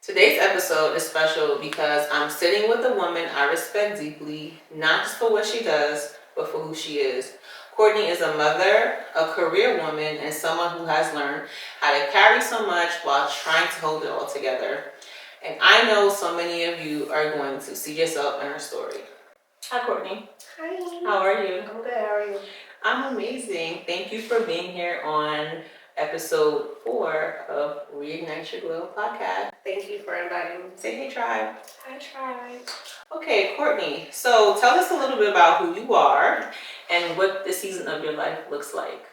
Today's episode is special because I'm sitting with a woman I respect deeply, not just for what she does, but for who she is. Courtney is a mother, a career woman, and someone who has learned how to carry so much while trying to hold it all together. And I know so many of you are going to see yourself in her story. Hi, Courtney. Hi. How are you? I'm good. How are you? I'm amazing. Thank you for being here on episode 4 of Reignite Your Glow podcast. Thank you for inviting me. Say hey, tribe. Hi, tribe. Okay, Courtney. So tell us a little bit about who you are and what the season of your life looks like.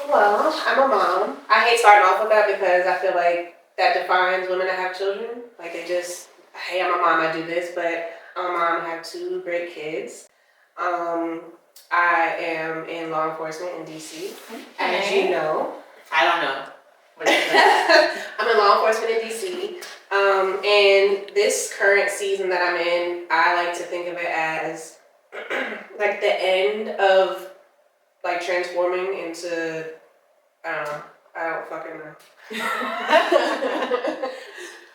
Well, I'm a mom. I hate starting off with that because I feel like that defines women that have children. Like they just, hey, I'm a mom, I do this, but I'm a mom, I have 2 great kids. I am in law enforcement in DC, as you know. I don't know. What is that? I'm in law enforcement in DC. And this current season that I'm in, I like to think of it as like the end of like transforming into, I don't fucking know.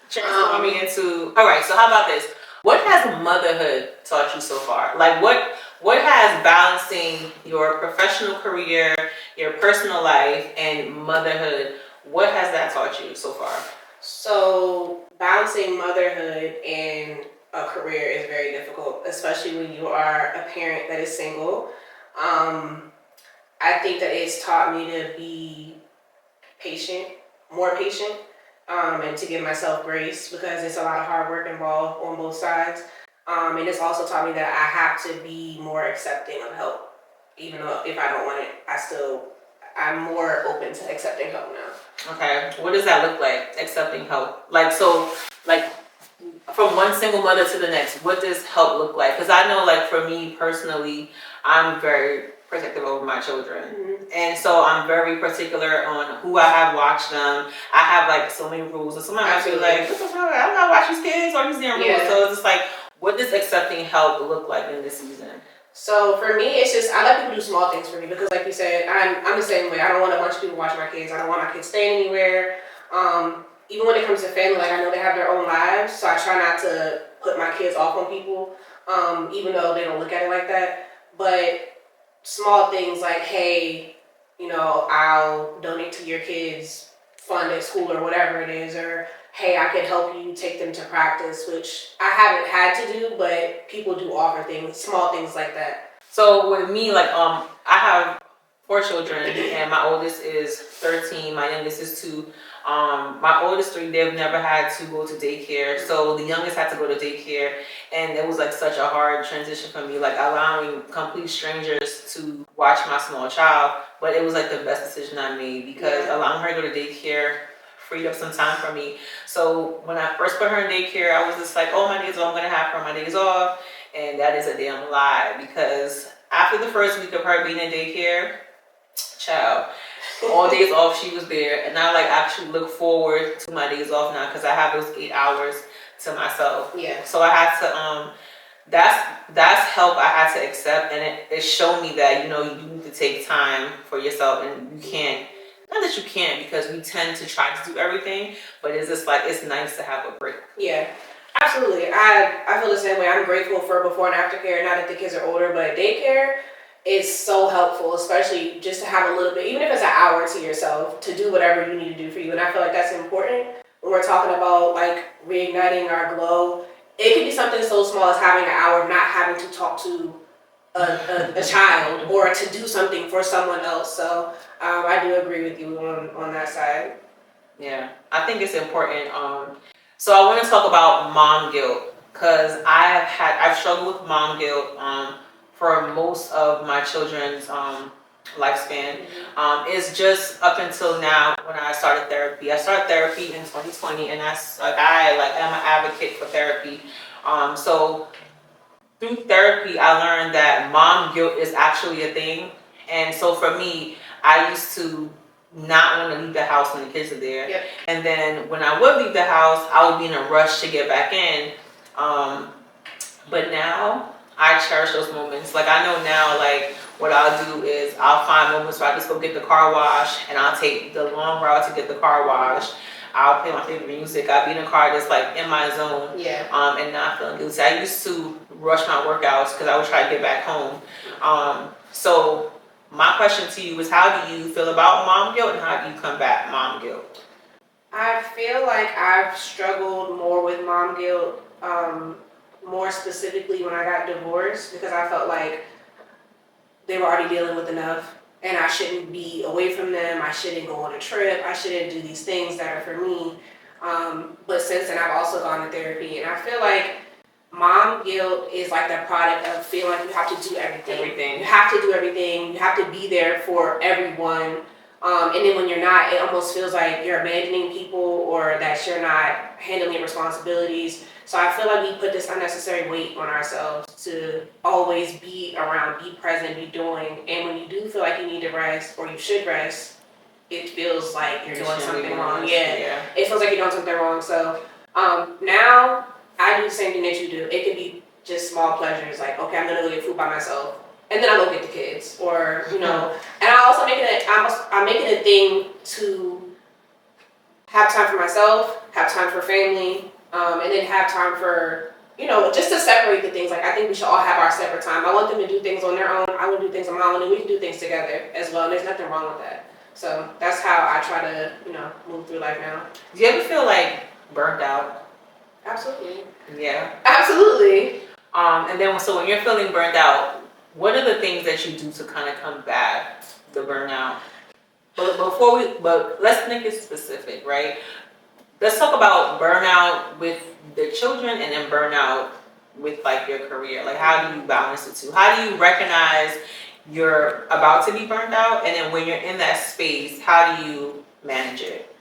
Transforming into, all right, so how about this? What has motherhood taught you so far? Like what has balancing your professional career, your personal life, and motherhood, what has that taught you so far? So balancing motherhood and a career is very difficult, especially when you are a parent that is single. I think that it's taught me to be patient, more patient, and to give myself grace because it's a lot of hard work involved on both sides. And it's also taught me that I have to be more accepting of help, even though if I don't want it, I'm more open to accepting help now. Okay, what does that look like, accepting help? Like from one single mother to the next, what does help look like? Because I know, like, for me personally, I'm very protective over my children. Mm-hmm. And so I'm very particular on who I have watch them. I have, like, so many rules. And somebody might be like, what the fuck? I don't know how to watch these kids or these damn rules. So it's just like, what does accepting help look like in this season? So for me, it's just, I let people do small things for me because like you said, I'm the same way. I don't want a bunch of people watching my kids. I don't want my kids staying anywhere. Even when it comes to family, like I know they have their own lives, so I try not to put my kids off on people, even though they don't look at it like that. But small things like, hey, I'll donate to your kids' fund at school or whatever it is, or hey, I could help you take them to practice, which I haven't had to do, but people do offer things, small things like that. So with me, like, I have 4 children, and my oldest is 13, my youngest is 2. My oldest 3, they've never had to go to daycare, so the youngest had to go to daycare, and it was like such a hard transition for me, like allowing complete strangers to watch my small child, but it was like the best decision I made because allowing her to go to daycare freed up some time for me. So when I first put her in daycare, I was just like, oh, my days off, I'm going to have her my days off. And that is a damn lie because after the first week of her being in daycare, child, all days off she was there. And I like actually look forward to my days off now because I have those 8 hours to myself. Yeah. So I had to, that's help I had to accept. And it showed me that, you need to take time for yourself and you can't. Not that you can't, because we tend to try to do everything, but it's just like, it's nice to have a break. Yeah, absolutely. I feel the same way. I'm grateful for before and after care, now that the kids are older, but daycare is so helpful, especially just to have a little bit, even if it's an hour to yourself, to do whatever you need to do for you. And I feel like that's important when we're talking about like reigniting our glow. It can be something so small as having an hour of not having to talk to a child or to do something for someone else. So I do agree with you on that side. Yeah, I think it's important. So I want to talk about mom guilt because I've struggled with mom guilt for most of my children's lifespan. It's just up until now when I started therapy. I started therapy in 2020, and I am an advocate for therapy. So through therapy, I learned that mom guilt is actually a thing. And so for me, I used to not want to leave the house when the kids are there. Yep. And then when I would leave the house, I would be in a rush to get back in. But now I cherish those moments. Like I know now, like what I'll do is I'll find moments where I just go get the car wash and I'll take the long route to get the car wash. I'll play my favorite music. I'll be in a car that's like in my zone. Yeah. And not feeling guilty. I used to rush my workouts because I would try to get back home. So my question to you is, how do you feel about mom guilt, and how do you combat mom guilt? I feel like I've struggled more with mom guilt, more specifically when I got divorced, because I felt like they were already dealing with enough and I shouldn't be away from them. I shouldn't go on a trip. I shouldn't do these things that are for me. But since then, I've also gone to therapy, and I feel like mom guilt is like the product of feeling like you have to do everything. You have to do everything. You have to be there for everyone. And then when you're not, it almost feels like you're abandoning people, or that you're not handling your responsibilities. So I feel like we put this unnecessary weight on ourselves to always be around, be present, be doing. And when you do feel like you need to rest, or you should rest, it feels like you're doing something wrong. Yeah. It feels like you're doing something wrong. So now I do the same thing that you do. It could be just small pleasures, like, okay, I'm gonna go get food by myself, and then I go get the kids, or and I also I'm making a thing to have time for myself, have time for family, and then have time for just to separate the things. Like, I think we should all have our separate time. I want them to do things on their own. I want to do things on my own, and we can do things together as well. And there's nothing wrong with that. So that's how I try to move through life now. Do you ever feel like burnt out? Absolutely. Yeah. Absolutely. And then so when you're feeling burnt out, what are the things that you do to kind of combat the burnout? But let's make it specific, right? Let's talk about burnout with the children, and then burnout with like your career. Like, how do you balance the two? How do you recognize you're about to be burnt out, and then when you're in that space, how do you manage it?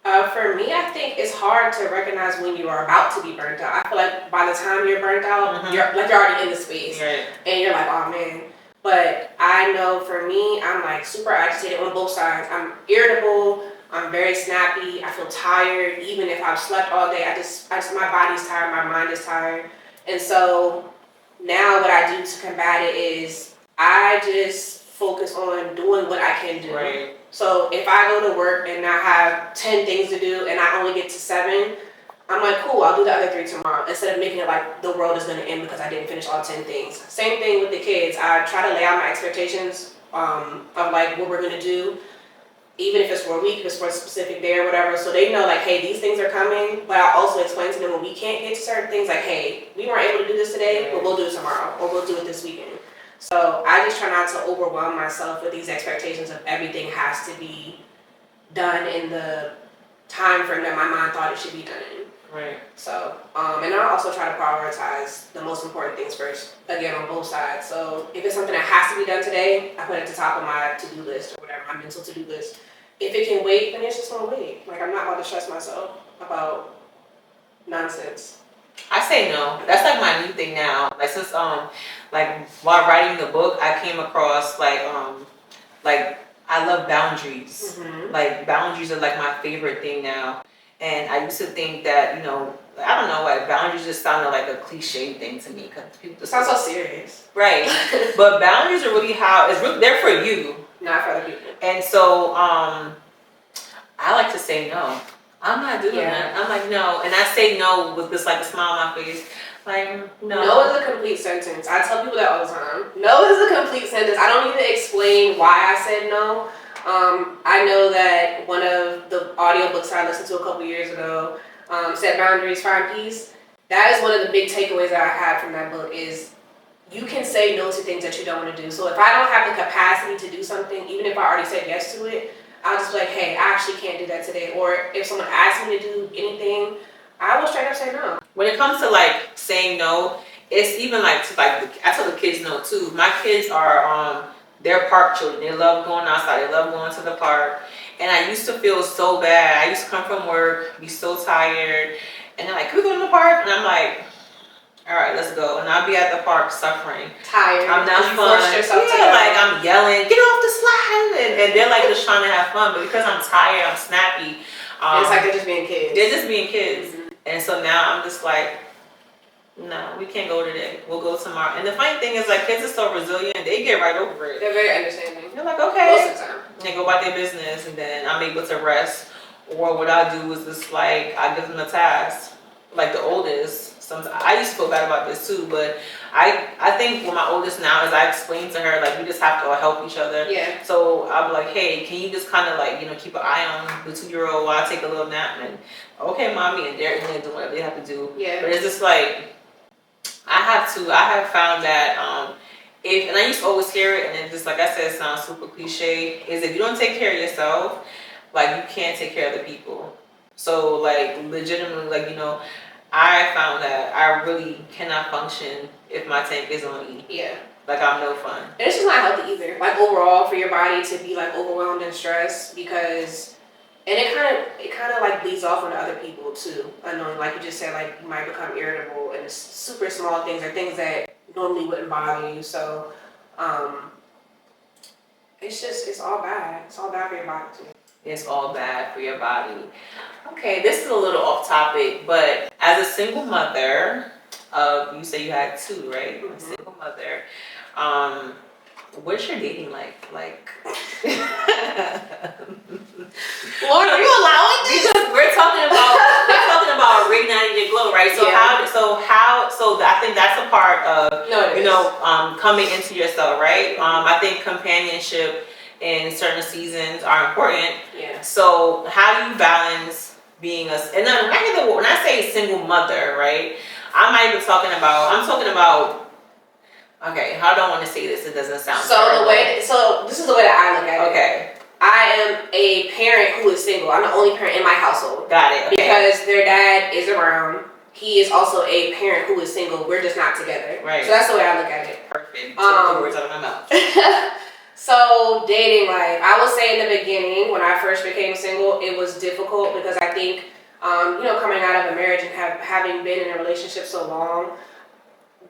For me, I think it's hard to recognize when you are about to be burnt out. I feel like by the time you're burnt out, you're already in the space, right, and you're like, oh man. But I know for me, I'm like super agitated on both sides. I'm irritable. I'm very snappy. I feel tired. Even if I've slept all day, I just my body's tired. My mind is tired. And so now what I do to combat it is I just focus on doing what I can do. right. So if I go to work and I have 10 things to do and I only get to 7, I'm like, cool, I'll do the other 3 tomorrow, instead of making it like the world is going to end because I didn't finish all 10 things. Same thing with the kids. I try to lay out my expectations of like what we're going to do, even if it's for a week, if it's for a specific day or whatever, so they know like, hey, these things are coming. But I also explain to them when we can't get to certain things, like, hey, we weren't able to do this today, but we'll do it tomorrow, or we'll do it this weekend. So I just try not to overwhelm myself with these expectations of everything has to be done in the time frame that my mind thought it should be done in. Right. So, and I also try to prioritize the most important things first, again, on both sides. So if it's something that has to be done today, I put it at the top of my to-do list, or whatever, my mental to-do list. If it can wait, then it's just gonna wait. Like, I'm not about to stress myself about nonsense. I say no. That's like my new thing now. Like, since like while writing the book, I came across like I love boundaries. Like, boundaries are like my favorite thing now. And I used to think that, I don't know, like, boundaries just sounded like a cliche thing to me, because people just sounds so serious. Right. But boundaries are really they're for you, not for other people. And so I like to say no. I'm not doing that. I'm like, no. And I say no with this like a smile on my face. Like, no. No is a complete sentence. I tell people that all the time. No is a complete sentence. I don't need to explain why I said no. I know that one of the audiobooks I listened to a couple years ago said boundaries find peace. That is one of the big takeaways that I had from that book, is you can say no to things that you don't want to do. So if I don't have the capacity to do something, even if I already said yes to it, I'll just be like, hey, I actually can't do that today. Or if someone asks me to do anything, I will straight up say no. When it comes to like saying no, it's even like I tell the kids no too. My kids are they're park children. They love going outside. They love going to the park. And I used to feel so bad. I used to come from work, be so tired, and they're like, can we go to the park? And I'm like, all right, let's go. And I'll be at the park suffering. Tired. I'm not fun. Like, I'm yelling, get off the slide. And they're like just trying to have fun. But because I'm tired, I'm snappy. It's like they're just being kids. They're just being kids. And so now I'm just like, no, we can't go today. We'll go tomorrow. And the funny thing is, like, kids are so resilient. They get right over it. They're very understanding. They're like, okay. Most of the time. And they go about their business, and then I'm able to rest. Or what I do is just like, I give them a task. Like the oldest, sometimes, I used to feel bad about this too, but I think with my oldest now is I explain to her, like, we just have to help each other. Yeah. So I'll be like, hey, can you just kind of like, keep an eye on the 2-year-old while I take a little nap? And okay, mommy, and they're doing whatever they have to do. Yeah. But it's just like, I have found that, and I used to always hear it, and it just, like I said, it sounds super cliche, is if you don't take care of yourself, like, you can't take care of the people. So, like, legitimately, like, I found that I really cannot function if my tank is on E. Yeah. Like, I'm no fun. And it's just not healthy either. Like, overall, for your body to be, like, overwhelmed and stressed, because, and it kind of like bleeds off onto other people too. Unknowing, like you just said, like, you might become irritable, and it's super small things or things that normally wouldn't bother you. So, it's all bad. It's all bad for your body too. It's all bad for your body. Okay, this is a little off topic, but as a single mother, you say you had 2, right? Mm-hmm. A single mother. What's your dating life like? Lord, are you allowing this? Because we're talking about reigniting your glow, right? So Yeah. so I think that's a part of No, coming into yourself, right? I think companionship in certain seasons are important. Yeah. So how do you balance being and then when I say single mother, right? I'm talking about. Okay, how do I want to say this? It doesn't sound So this is the way that I look at it. Okay. I am a parent who is single. I'm the only parent in my household. Got it. Okay. Because their dad is around. He is also a parent who is single. We're just not together. Right. So that's the way I look at it. Perfect. Took the words out of my mouth. So dating life, I will say in the beginning when I first became single, it was difficult because I think, coming out of a marriage and having been in a relationship so long,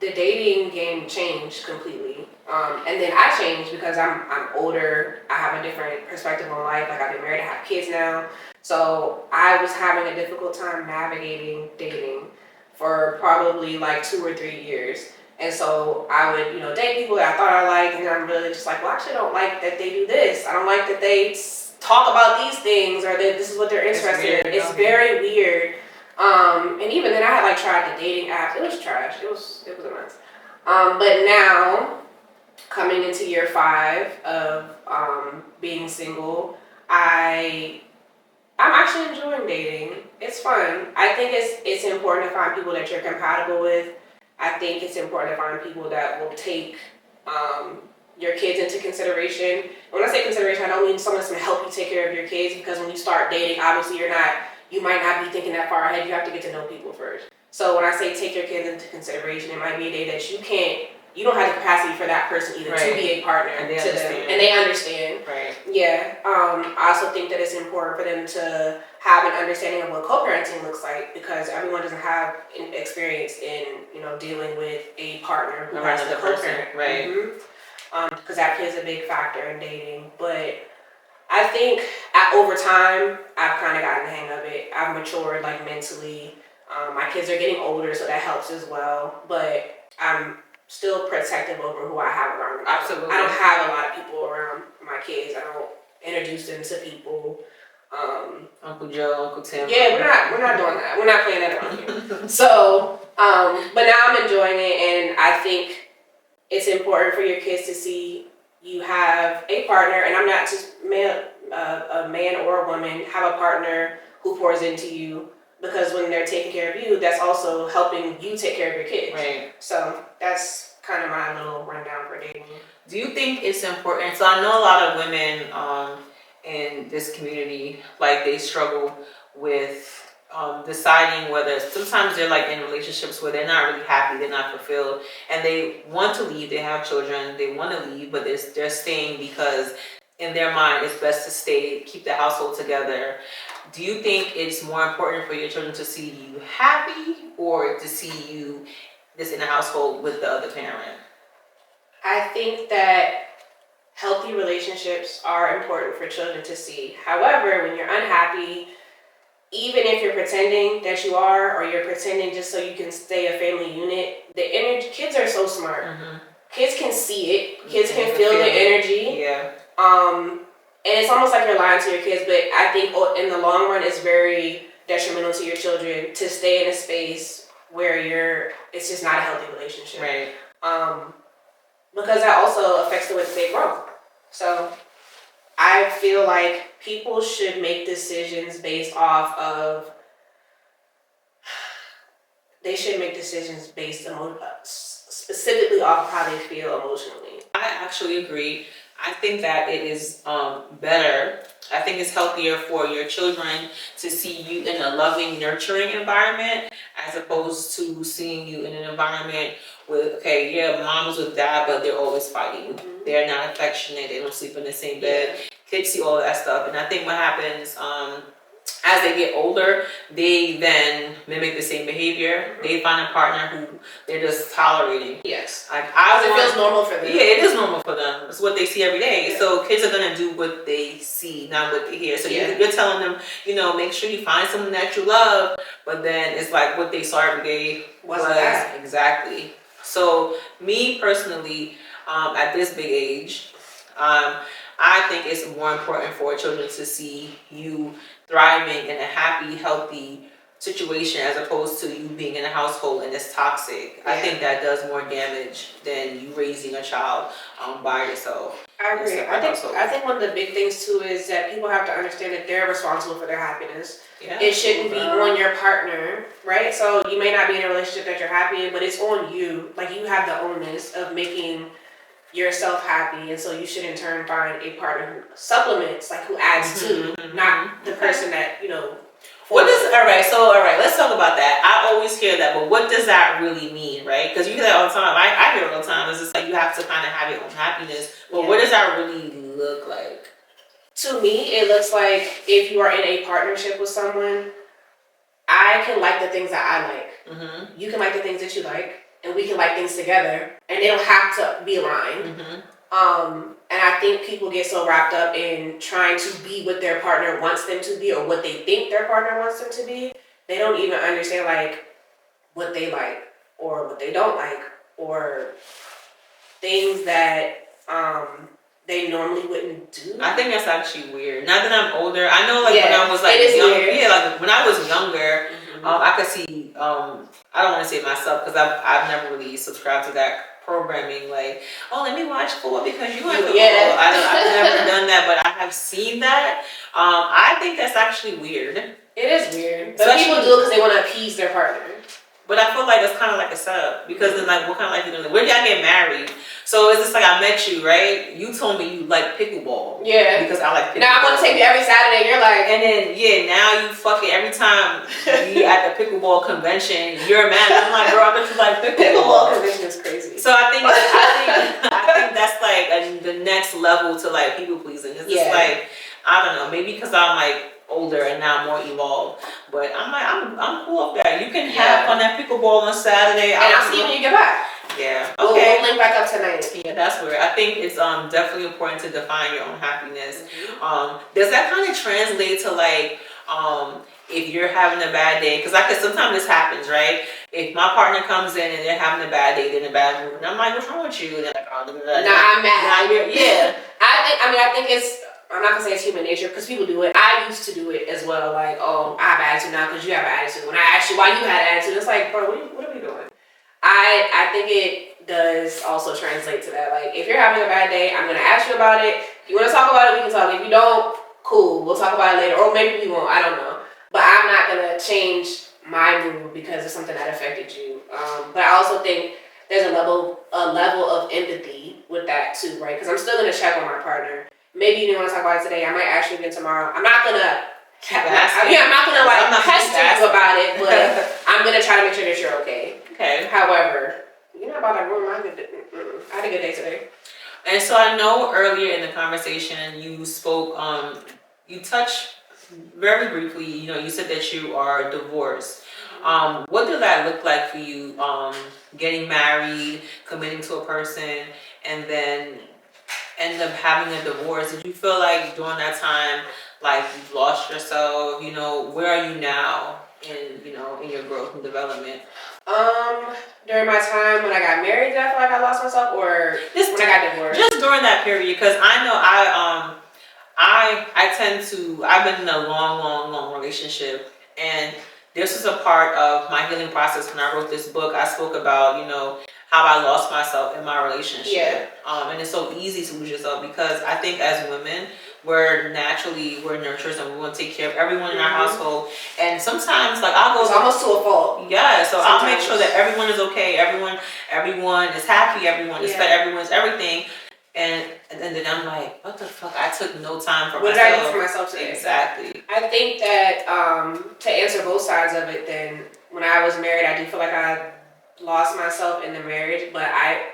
the dating game changed completely. And then I changed because I'm older. I have a different perspective on life. Like, I've been married, I have kids now. So I was having a difficult time navigating dating for probably like 2 or 3 years. And so I would, date people that I thought I liked, and I'm really just like, well, I actually don't like that they do this. I don't like that they talk about these things, or that this is what they're interested in. It's very weird. And even then, I had tried the dating apps. It was trash. It was a mess. But now, coming into year 5 of being single, I'm actually enjoying dating. It's fun. I think it's important to find people that you're compatible with. I think it's important to find people that will take your kids into consideration. When I say consideration, I don't mean someone that's going to help you take care of your kids, because when you start dating, obviously you might not be thinking that far ahead. You have to get to know people first. So when I say take your kids into consideration, it might be a day that you don't have the capacity for that person either to be a partner to them. And they understand. Right. Yeah. I also think that it's important for them to have an understanding of what co-parenting looks like, because everyone doesn't have an experience in, dealing with a partner who has to co-parent. Right. Because that plays a big factor in dating. But I think over time, I've kind of gotten the hang of it. I've matured mentally. My kids are getting older, so that helps as well. But I'm still protective over who I have around me. Absolutely. I don't have a lot of people around my kids. I don't introduce them to people. Uncle Joe, Uncle Tim. Yeah, we're not doing that. We're not playing that around here. So, but now I'm enjoying it, and I think it's important for your kids to see you have a partner, and I'm not just a man or a woman, have a partner who pours into you, because when they're taking care of you, that's also helping you take care of your kids. Right. So that's kind of my little rundown for dating. Do you think it's important? So I know a lot of women in this community, they struggle with deciding whether sometimes they're in relationships where they're not really happy, they're not fulfilled, and they want to leave, they have children, they want to leave, but they're staying because in their mind it's best to stay, keep the household together. Do you think it's more important for your children to see you happy, or to see you just in a household with the other parent? I think that healthy relationships are important for children to see. However, when you're unhappy, even if you're pretending that you are, or you're pretending just so you can stay a family unit, kids are so smart. Mm-hmm. Kids can see it. Kids can feel the energy. Yeah. And it's almost like you're lying to your kids, but I think in the long run, it's very detrimental to your children to stay in a space where it's just not a healthy relationship. Right. Because that also affects the way that they grow. So I feel like people should make decisions based off of, they should make decisions based specifically off of how they feel emotionally. I actually agree. I think that it is better. I think it's healthier for your children to see you in a loving, nurturing environment as opposed to seeing you in an environment with, okay, yeah, mom's with dad, but they're always fighting. Mm-hmm. They're not affectionate. They don't sleep in the same bed. Yeah. Kids see all of that stuff. And I think what happens as they get older, they then mimic the same behavior. Mm-hmm. They find a partner who they're just tolerating. Yes. Like it feels normal for them. Yeah, it is normal for them. It's what they see every day. Yeah. So kids are gonna do what they see, not what they hear. So you're telling them, make sure you find someone that you love, but then it's like what they saw every day was that. Exactly. So me personally, at this big age, I think it's more important for children to see you thriving in a happy, healthy situation as opposed to you being in a household and it's toxic. Yeah. I think that does more damage than you raising a child by yourself. I agree. I think one of the big things too is that people have to understand that they're responsible for their happiness. Yeah. It shouldn't be on your partner, right? So you may not be in a relationship that you're happy in, but it's on you. Like you have the onus of making yourself happy, and so you should in turn find a partner who supplements, like who adds to, not the person that all right, let's talk about that. I always hear that, but what does that really mean, right? Because you hear that all the time. I hear it all the time. It's just like you have to kind of have your own happiness. But what does that really look like? To me, it looks like if you are in a partnership with someone, I can like the things that I like. Mm-hmm. You can like the things that you like. And we can like things together, and they don't have to be aligned. Mm-hmm. And I think people get so wrapped up in trying to be what their partner wants them to be, or what they think their partner wants them to be. They don't even understand like what they like, or what they don't like, or things that they normally wouldn't do. I think that's actually weird. Now that I'm older, I know like when I was like young, like when I was younger, I could see. I don't want to say myself because I've never really subscribed to that programming. Like, oh, let me watch football because you like football. Yeah. I've never done that, but I have seen that. I think that's actually weird. It is weird, but people do it because they want to appease their partner. But I feel like it's kind of like a setup because then like what kind of life you gonna live? Where did y'all get married? So it's just like I met you, right? You told me you like pickleball. Yeah. Because I like pickleball. Now I'm gonna take you every Saturday. You're like, and then now you fucking every time you at the pickleball convention, you're mad. I'm like, girl, I bet you like pickleball. Pickleball convention is crazy. So I think that's like the next level to like people pleasing. It's just like I don't know, maybe because I'm like older and now more evolved, but I'm cool with that. You can have fun at pickleball on Saturday, and I'll see you when you get back. Yeah. Okay. We'll link back up tonight. Yeah, that's weird. I think it's definitely important to define your own happiness. Mm-hmm. Does that kind of translate to like if you're having a bad day? Because sometimes this happens, right? If my partner comes in and they're having a bad day, they're in a bad mood, and I'm like, what's wrong with you? And they're like, oh, I'm mad. Yeah. I think it's. I'm not gonna say it's human nature because people do it. I used to do it as well. Like, oh, I have an attitude now because you have an attitude. When I asked you why you had an attitude, it's like, bro, what are we doing? I think it does also translate to that. Like, if you're having a bad day, I'm gonna ask you about it. If you want to talk about it, we can talk. If you don't, cool, we'll talk about it later, or maybe we won't. I don't know. But I'm not gonna change my mood because of something that affected you. But I also think there's a level of empathy with that too, right? Because I'm still gonna check on my partner. Maybe you didn't want to talk about it today. I might ask you again tomorrow. I'm not gonna pester you about it, but I'm gonna try to make sure that you're okay. Okay. However, you're not about to ruin my good day. I had a good day today. And so I know earlier in the conversation you spoke, you touched very briefly, you said that you are divorced. What did that look like for you? Getting married, committing to a person, and then end up having a divorce. Did you feel like during that time, like you've lost yourself? Where are you now in your growth and development? During my time when I got married, did I feel like I lost myself, or when I got divorced? Just during that period, because I know I've been in a long relationship, and this was a part of my healing process. When I wrote this book, I spoke about, how I lost myself in my relationship. Yeah. And it's so easy to lose yourself because I think as women, we're nurturers and we want to take care of everyone in our household. And sometimes, like, it's almost to a fault. Yeah, so sometimes. I'll make sure that everyone is okay, everyone is happy, everyone is fed, everyone's everything. And then I'm like, what the fuck? I took no time for myself. What did I do for myself today? Exactly. I think that to answer both sides of it, then when I was married, I do feel like I lost myself in the marriage, but I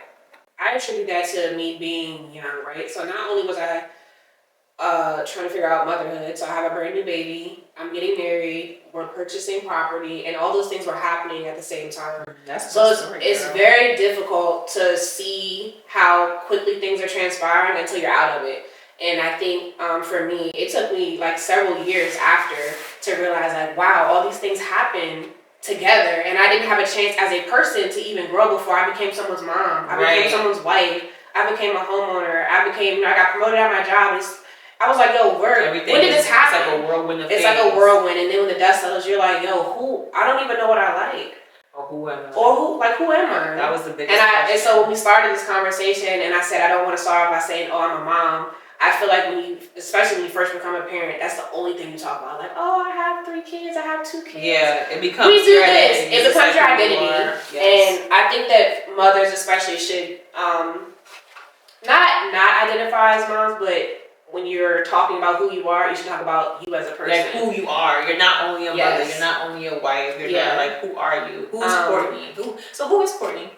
attribute that to me being young, right? So not only was I trying to figure out motherhood, so I have a brand new baby, I'm getting married, we're purchasing property, and all those things were happening at the same time. It's very difficult to see how quickly things are transpiring until you're out of it. And I think for me, it took me like several years after to realize, like, wow, all these things happen together, and I didn't have a chance as a person to even grow before I became someone's mom. I became someone's wife. I became a homeowner. I got promoted at my job. I was like, yo, when did this happen? It's like a whirlwind of things. It's like a whirlwind, and then when the dust settles, you're like, yo, I don't even know what I like. Or who am I? Who am I? That was the biggest question. And so when we started this conversation, and I said I don't want to start by saying, oh, I'm a mom. I feel like especially when you first become a parent, that's the only thing you talk about. Like, oh, I have 3 kids, I have 2 kids. Yeah, it becomes your identity. It becomes your identity. Yes. And I think that mothers especially should not identify as moms, but when you're talking about who you are, you should talk about you as a person. Like who you are. You're not only a mother, you're not only a wife, you're not like, who are you? Who's Courtney? Who is Courtney?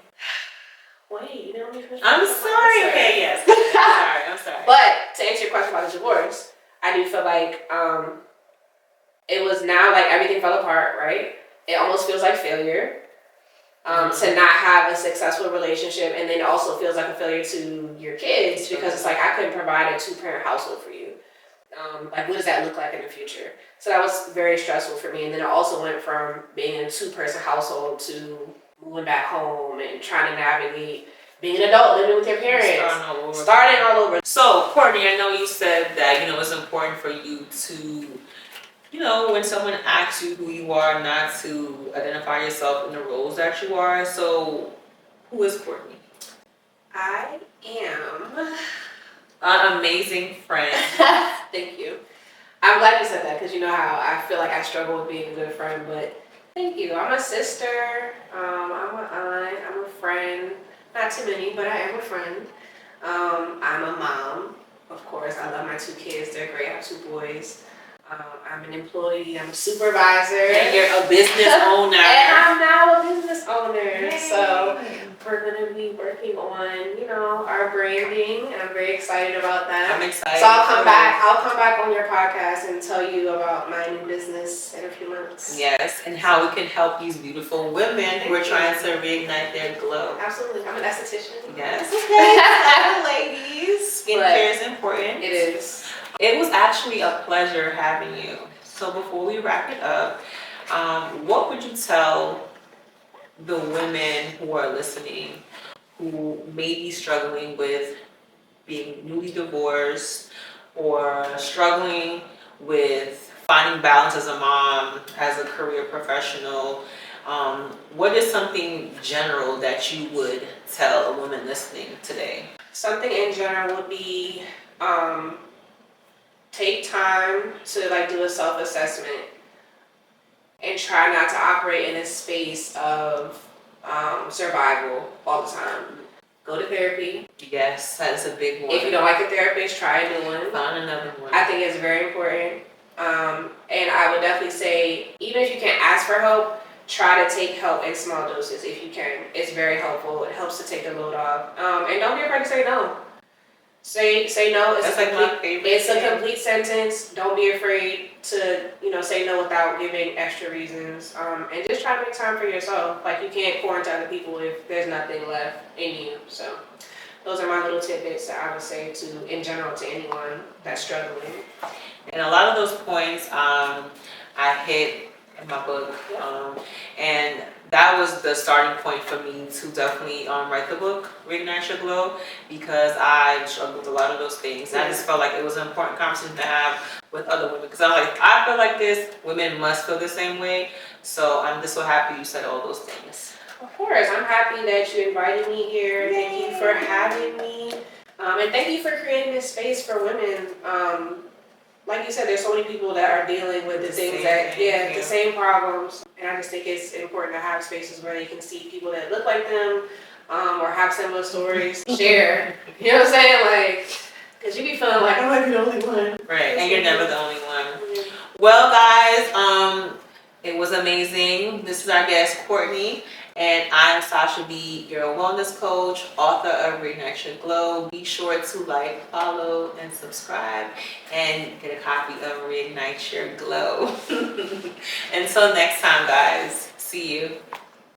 Wait, you don't even I'm sorry. Okay, yes. I'm sorry. But to answer your question about the divorce, I do feel like it was now like everything fell apart, right? It almost feels like failure to not have a successful relationship, and then it also feels like a failure to your kids because it's like I couldn't provide a 2-parent household for you. Like, what does that look like in the future? So that was very stressful for me, and then it also went from being in a 2-person household to moving back home and trying to navigate being an adult, living with your parents, starting all over. So, Courtney, I know you said that, it's important for you to, when someone asks you who you are, not to identify yourself in the roles that you are. So, who is Courtney? I am an amazing friend. Thank you. I'm glad you said that because you know how I feel like I struggle with being a good friend, but thank you. I'm a sister, I'm an aunt, I'm a friend. Not too many, but I am a friend. I'm a mom, of course. I love my 2 kids. They're great. I have 2 boys. I'm an employee. I'm a supervisor. And you're a business owner. And I'm now a business owner. Yay. So we're going to be working on, our branding. And I'm very excited about that. I'm excited. So I'll come back on your podcast and tell you about my new business in a few months. Yes, and how we can help these beautiful women who are trying to reignite their glow. Absolutely. I'm an esthetician. Yes. Okay. Ladies, skincare is important. It is. It was actually a pleasure having you. So before we wrap it up, what would you tell the women who are listening who may be struggling with being newly divorced or struggling with finding balance as a mom, as a career professional? What is something general that you would tell a woman listening today? Something in general would be take time to do a self-assessment and try not to operate in a space of survival all the time. Go to therapy. Yes, that's a big one. If you don't like a therapist, try a new one. Find another one. I think it's very important. And I would definitely say, even if you can't ask for help, try to take help in small doses if you can. It's very helpful. It helps to take the load off. And don't be afraid to say no. Say no. It's a complete sentence. Don't be afraid to say no without giving extra reasons. And just try to make time for yourself. Like, you can't pour into other people if there's nothing left in you. So those are my little tidbits that I would say in general to anyone that's struggling. And a lot of those points I hit in my book, and that was the starting point for me to definitely write the book, Reignite Your Glow, because I struggled with a lot of those things. And I just felt like it was an important conversation to have with other women. Because I'm like, I feel like this, women must feel the same way. So I'm just so happy you said all those things. Of course, I'm happy that you invited me here. Yay. Thank you for having me. And thank you for creating this space for women. Like you said, there's so many people that are dealing with the things that, the same problems. And I just think it's important to have spaces where they can see people that look like them, or have similar stories, share. You know what I'm saying? Like, because you be feeling like, I might be the only one. Right, and you're never the only one. Well, guys, it was amazing. This is our guest, Courtney. And I'm Sasha B, your wellness coach, author of Reignite Your Glow. Be sure to like, follow, and subscribe, and get a copy of Reignite Your Glow. Until next time, guys. See you.